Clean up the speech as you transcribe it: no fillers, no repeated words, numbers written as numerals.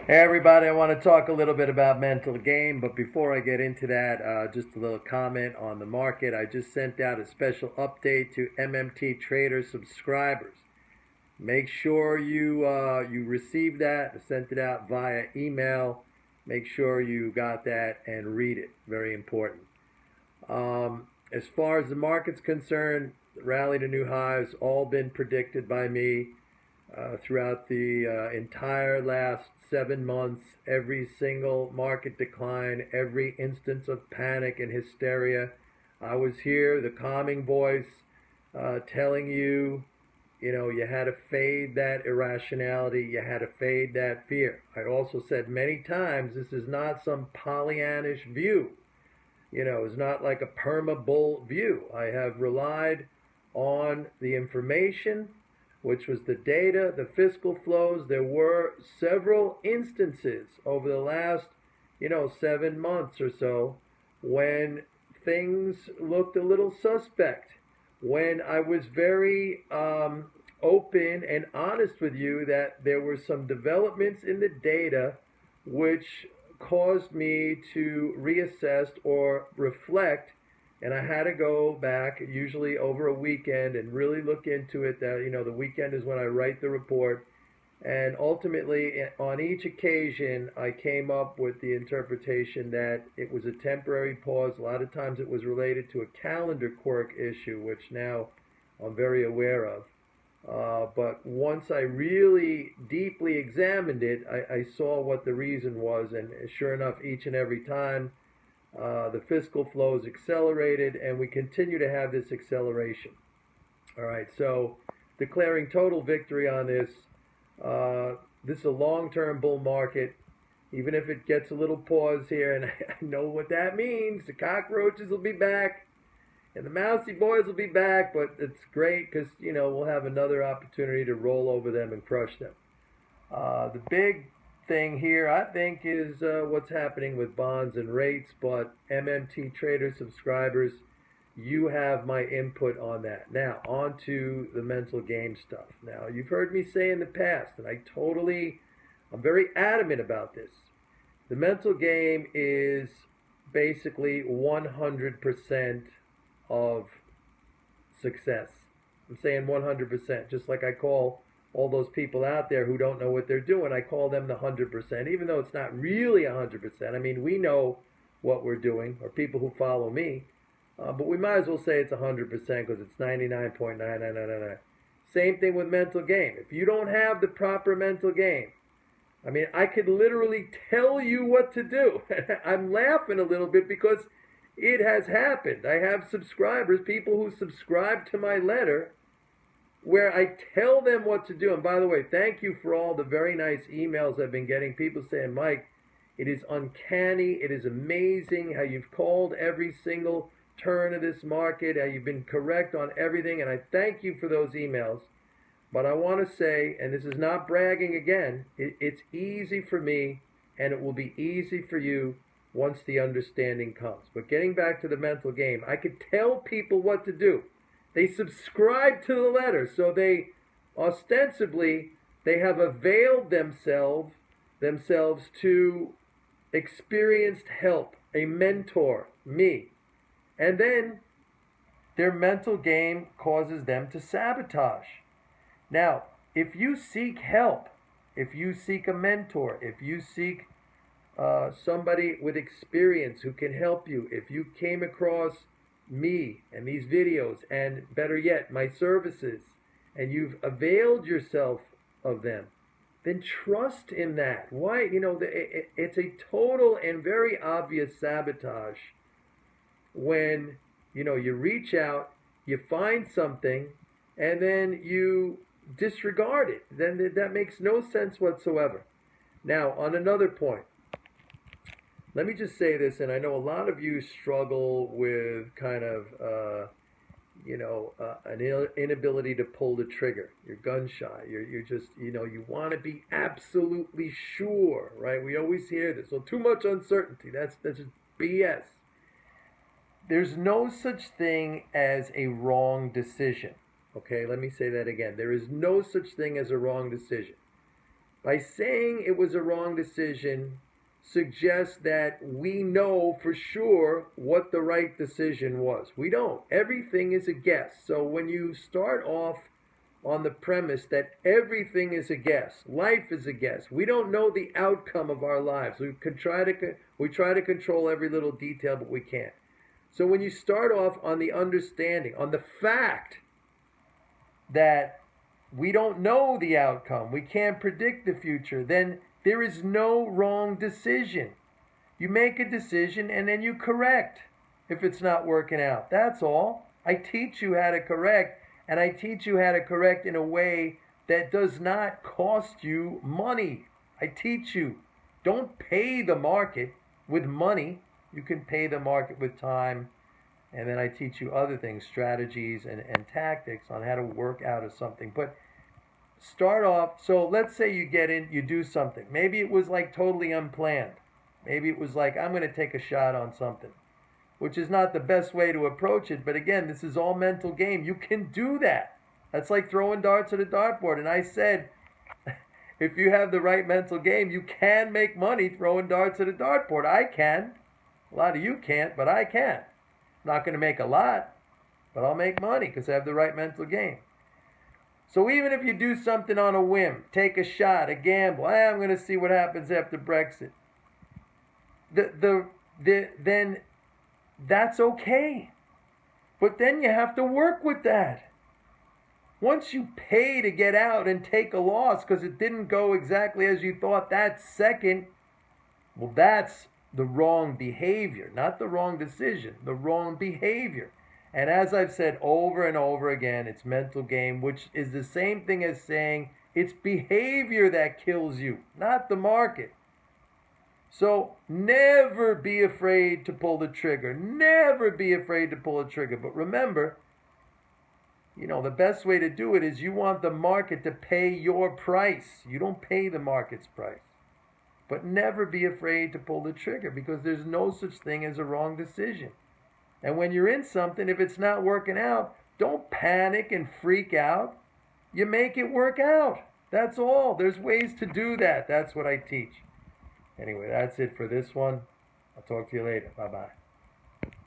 Hey everybody, I want to talk a little bit about mental game, but before I get into that, just a little comment on the market. I just sent out a special update to MMT Trader subscribers. Make sure you received that. I sent it out via email. Make sure you got that and read it. Very important. As far as the market's concerned, rally to new highs, all been predicted by me throughout the entire last 7 months. Every single market decline, every instance of panic and hysteria, I was here, the calming voice, telling you, you had to fade that irrationality, you had to fade that fear. I also said many times this is not some Pollyannish view. It's not like a perma bull view. I have relied on the information, which was the data, the fiscal flows. There were several instances over the last, 7 months or so when things looked a little suspect, when I was very open and honest with you that there were some developments in the data which caused me to reassess or reflect, and I had to go back usually over a weekend and really look into it. That the weekend is when I write the report, and ultimately on each occasion I came up with the interpretation that it was a temporary pause. A lot of times it was related to a calendar quirk issue, which now I'm very aware of. But once I really deeply examined it, I saw what the reason was, and sure enough, each and every time the fiscal flows accelerated, and we continue to have this acceleration. All right, so declaring total victory on this. This is a long-term bull market. Even if it gets a little pause here, and I know what that means. The cockroaches will be back, and the mousy boys will be back, but it's great because, we'll have another opportunity to roll over them and crush them. The big thing here, I think, is what's happening with bonds and rates, but MMT Trader subscribers, you have my input on that. Now, on to the mental game stuff. Now, you've heard me say in the past, and I'm very adamant about this. The mental game is basically 100% of success. I'm saying 100%, just like I call all those people out there who don't know what they're doing. I call them the 100%, even though it's not really 100%. I mean, we know what we're doing, or people who follow me, but we might as well say it's 100% because it's 99.9999. Same thing with mental game. If you don't have the proper mental game, I mean, I could literally tell you what to do. I'm laughing a little bit because it has happened. I have subscribers, people who subscribe to my letter, where I tell them what to do. And by the way, thank you for all the very nice emails I've been getting. People saying, Mike, it is uncanny. It is amazing how you've called every single turn of this market, how you've been correct on everything. And I thank you for those emails. But I want to say, and this is not bragging again, it's easy for me, and it will be easy for you once the understanding comes. But getting back to the mental game, I could tell people what to do. They subscribe to the letter, so they ostensibly they have availed themselves to experienced help, a mentor, me. And then their mental game causes them to sabotage. Now, if you seek help, if you seek a mentor, if you seek somebody with experience who can help you, if you came across me and these videos, and better yet, my services, and you've availed yourself of them, then trust in that. Why? It's a total and very obvious sabotage when, you reach out, you find something, and then you disregard it. Then that makes no sense whatsoever. Now, on another point, let me just say this, and I know a lot of you struggle with kind of, an inability to pull the trigger. You're gun shy. You're just, you want to be absolutely sure, right? We always hear this. So too much uncertainty. That's just BS. There's no such thing as a wrong decision. Okay, let me say that again. There is no such thing as a wrong decision. By saying it was a wrong decision suggests that we know for sure what the right decision was. We don't. Everything is a guess. So when you start off on the premise that everything is a guess, life is a guess. We don't know the outcome of our lives. We try to control every little detail, but we can't. So when you start off on the understanding, on the fact that we don't know the outcome, we can't predict the future, then there is no wrong decision. You make a decision and then you correct if it's not working out. That's all. I teach you how to correct, and I teach you how to correct in a way that does not cost you money. I teach you, don't pay the market with money. You can pay the market with time. And then I teach you other things, strategies and tactics on how to work out of something. But start off, so let's say you get in, you do something. Maybe it was like totally unplanned. Maybe it was like, I'm going to take a shot on something, which is not the best way to approach it. But again, this is all mental game. You can do that. That's like throwing darts at a dartboard. And I said, if you have the right mental game, you can make money throwing darts at a dartboard. I can. A lot of you can't, but I can. I'm not going to make a lot, but I'll make money because I have the right mental game. So even if you do something on a whim, take a shot, a gamble, I'm going to see what happens after Brexit, then that's okay. But then you have to work with that. Once you pay to get out and take a loss because it didn't go exactly as you thought that second, well, that's the wrong behavior, not the wrong decision, the wrong behavior. And as I've said over and over again, it's mental game, which is the same thing as saying it's behavior that kills you, not the market. So never be afraid to pull the trigger. Never be afraid to pull the trigger. But remember, the best way to do it is you want the market to pay your price. You don't pay the market's price. But never be afraid to pull the trigger because there's no such thing as a wrong decision. And when you're in something, if it's not working out, don't panic and freak out. You make it work out. That's all. There's ways to do that. That's what I teach. Anyway, that's it for this one. I'll talk to you later. Bye-bye.